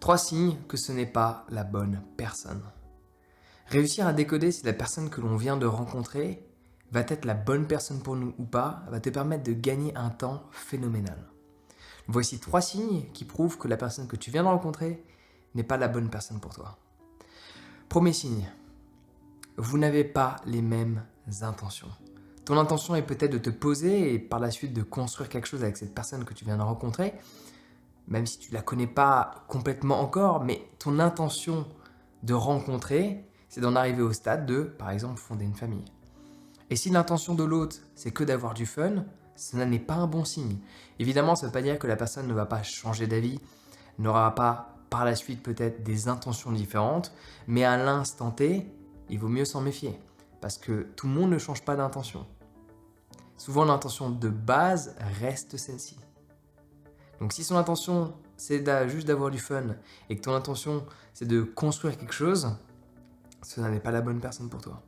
3 signes que ce n'est pas la bonne personne. Réussir à décoder si la personne que l'on vient de rencontrer va être la bonne personne pour nous ou pas, va te permettre de gagner un temps phénoménal. Voici 3 signes qui prouvent que la personne que tu viens de rencontrer n'est pas la bonne personne pour toi. Premier signe, vous n'avez pas les mêmes intentions. Ton intention est peut-être de te poser et par la suite de construire quelque chose avec cette personne que tu viens de rencontrer, même si tu ne la connais pas complètement encore, mais ton intention de rencontrer, c'est d'en arriver au stade de, par exemple, fonder une famille. Et si l'intention de l'autre, c'est que d'avoir du fun, cela n'est pas un bon signe. Évidemment, ça ne veut pas dire que la personne ne va pas changer d'avis, n'aura pas par la suite peut-être des intentions différentes, mais à l'instant T, il vaut mieux s'en méfier, parce que tout le monde ne change pas d'intention. Souvent, l'intention de base reste celle-ci. Donc si son intention, c'est juste d'avoir du fun, et que ton intention, c'est de construire quelque chose, cela n'est pas la bonne personne pour toi.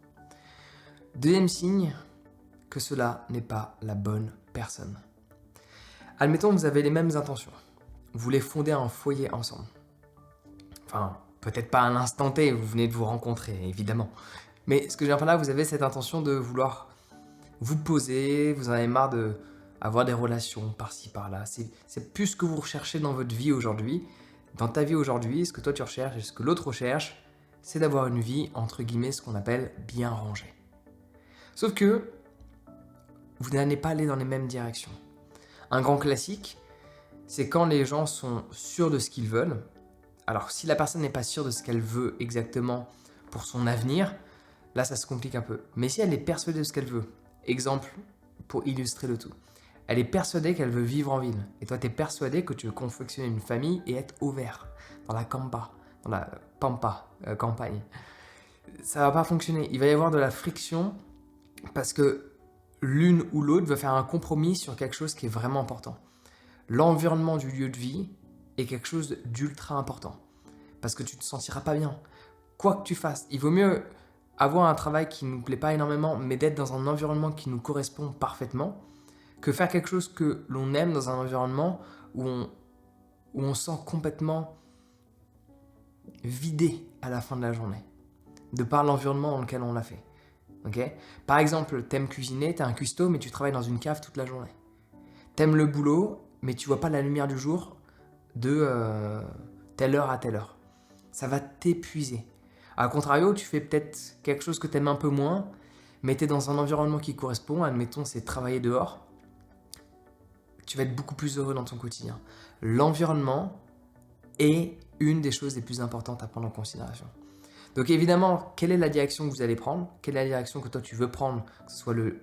Deuxième signe, que cela n'est pas la bonne personne. Admettons que vous avez les mêmes intentions. Vous voulez fonder un foyer ensemble. Enfin, peut-être pas à l'instant T, vous venez de vous rencontrer, évidemment. Mais ce que je veux dire par là, vous avez cette intention de vouloir vous poser, vous en avez marre d'avoir des relations par-ci, par-là. C'est plus ce que vous recherchez dans votre vie aujourd'hui. Dans ta vie aujourd'hui, ce que toi tu recherches et ce que l'autre recherche, c'est d'avoir une vie, entre guillemets, ce qu'on appelle bien rangée. Sauf que vous n'allez pas aller dans les mêmes directions. Un grand classique, c'est quand les gens sont sûrs de ce qu'ils veulent. Alors, si la personne n'est pas sûre de ce qu'elle veut exactement pour son avenir, là, ça se complique un peu. Mais si elle est persuadée de ce qu'elle veut, exemple pour illustrer le tout, elle est persuadée qu'elle veut vivre en ville. Et toi, tu es persuadé que tu veux confectionner une famille et être au vert, dans la campagne. Ça va pas fonctionner. Il va y avoir de la friction parce que l'une ou l'autre veut faire un compromis sur quelque chose qui est vraiment important. L'environnement du lieu de vie est quelque chose d'ultra important parce que tu ne te sentiras pas bien. Quoi que tu fasses, il vaut mieux avoir un travail qui ne nous plaît pas énormément, mais d'être dans un environnement qui nous correspond parfaitement, que faire quelque chose que l'on aime dans un environnement où on sent complètement vidé à la fin de la journée, de par l'environnement dans lequel on l'a fait. Okay. Par exemple, t'aimes cuisiner, t'es un cuistot, mais tu travailles dans une cave toute la journée. T'aimes le boulot, mais tu vois pas la lumière du jour de telle heure à telle heure. Ça va t'épuiser. A contrario, tu fais peut-être quelque chose que t'aimes un peu moins, mais t'es dans un environnement qui correspond, admettons, c'est travailler dehors. Tu vas être beaucoup plus heureux dans ton quotidien. L'environnement est une des choses les plus importantes à prendre en considération. Donc évidemment, quelle est la direction que vous allez prendre? Quelle est la direction que toi tu veux prendre? Que ce soit le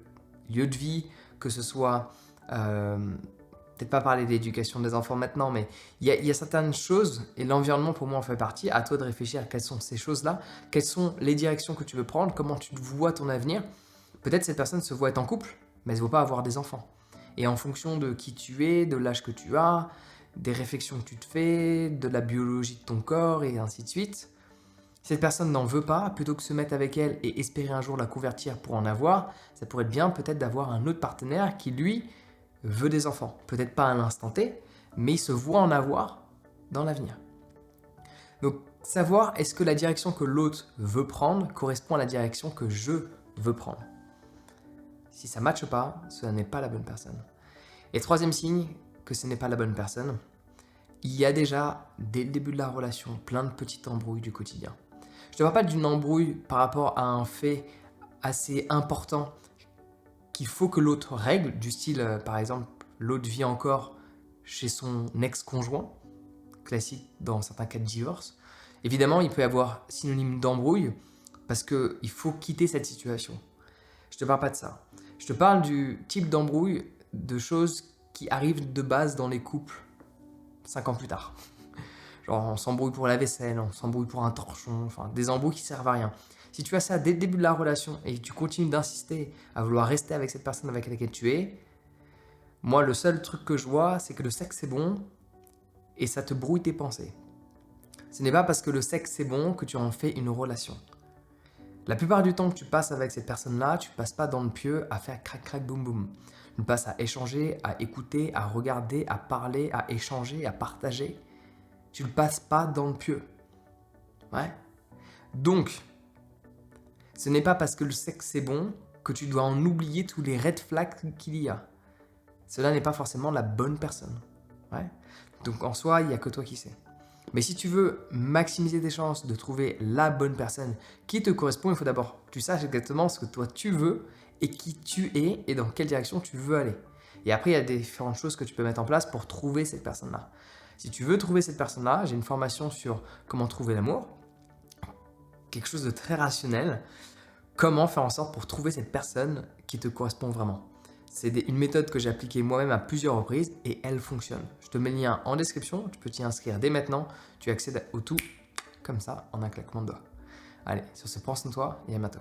lieu de vie, que ce soit... peut-être pas parler d'éducation des enfants maintenant, mais il y a certaines choses, et l'environnement pour moi en fait partie, à toi de réfléchir à quelles sont ces choses-là, quelles sont les directions que tu veux prendre, comment tu vois ton avenir. Peut-être cette personne se voit être en couple, mais elle ne veut pas avoir des enfants. Et en fonction de qui tu es, de l'âge que tu as, des réflexions que tu te fais, de la biologie de ton corps, et ainsi de suite, cette personne n'en veut pas, plutôt que se mettre avec elle et espérer un jour la convertir pour en avoir, ça pourrait être bien peut-être d'avoir un autre partenaire qui, lui, veut des enfants. Peut-être pas à l'instant T, mais il se voit en avoir dans l'avenir. Donc, savoir est-ce que la direction que l'autre veut prendre correspond à la direction que je veux prendre. Si ça ne matche pas, cela n'est pas la bonne personne. Et troisième signe que ce n'est pas la bonne personne, il y a déjà, dès le début de la relation, plein de petites embrouilles du quotidien. Je ne te parle pas d'une embrouille par rapport à un fait assez important qu'il faut que l'autre règle, du style, par exemple, l'autre vit encore chez son ex-conjoint, classique dans certains cas de divorce. Évidemment, il peut y avoir synonyme d'embrouille parce qu'il faut quitter cette situation. Je ne te parle pas de ça. Je te parle du type d'embrouille, de choses qui arrivent de base dans les couples 5 ans plus tard. Genre, on s'embrouille pour la vaisselle, on s'embrouille pour un torchon, enfin, des embrouilles qui servent à rien. Si tu as ça dès le début de la relation et que tu continues d'insister à vouloir rester avec cette personne avec laquelle tu es, moi, le seul truc que je vois, c'est que le sexe c'est bon et ça te brouille tes pensées. Ce n'est pas parce que le sexe c'est bon que tu en fais une relation. La plupart du temps que tu passes avec cette personne-là, tu ne passes pas dans le pieu à faire crac crac boum boum. Tu passes à échanger, à écouter, à regarder, à parler, à échanger, à partager. Tu le passes pas dans le pieu. Ouais. Donc, ce n'est pas parce que le sexe est bon que tu dois en oublier tous les red flags qu'il y a. Cela n'est pas forcément la bonne personne. Ouais. Donc en soi, il n'y a que toi qui sais. Mais si tu veux maximiser tes chances de trouver la bonne personne qui te correspond, il faut d'abord que tu saches exactement ce que toi tu veux et qui tu es et dans quelle direction tu veux aller. Et après, il y a différentes choses que tu peux mettre en place pour trouver cette personne-là. Si tu veux trouver cette personne-là, j'ai une formation sur comment trouver l'amour, quelque chose de très rationnel, comment faire en sorte pour trouver cette personne qui te correspond vraiment. C'est une méthode que j'ai appliquée moi-même à plusieurs reprises et elle fonctionne. Je te mets le lien en description, tu peux t'y inscrire dès maintenant, tu accèdes au tout comme ça en un claquement de doigts. Allez, sur ce, prends soin de toi et à bientôt.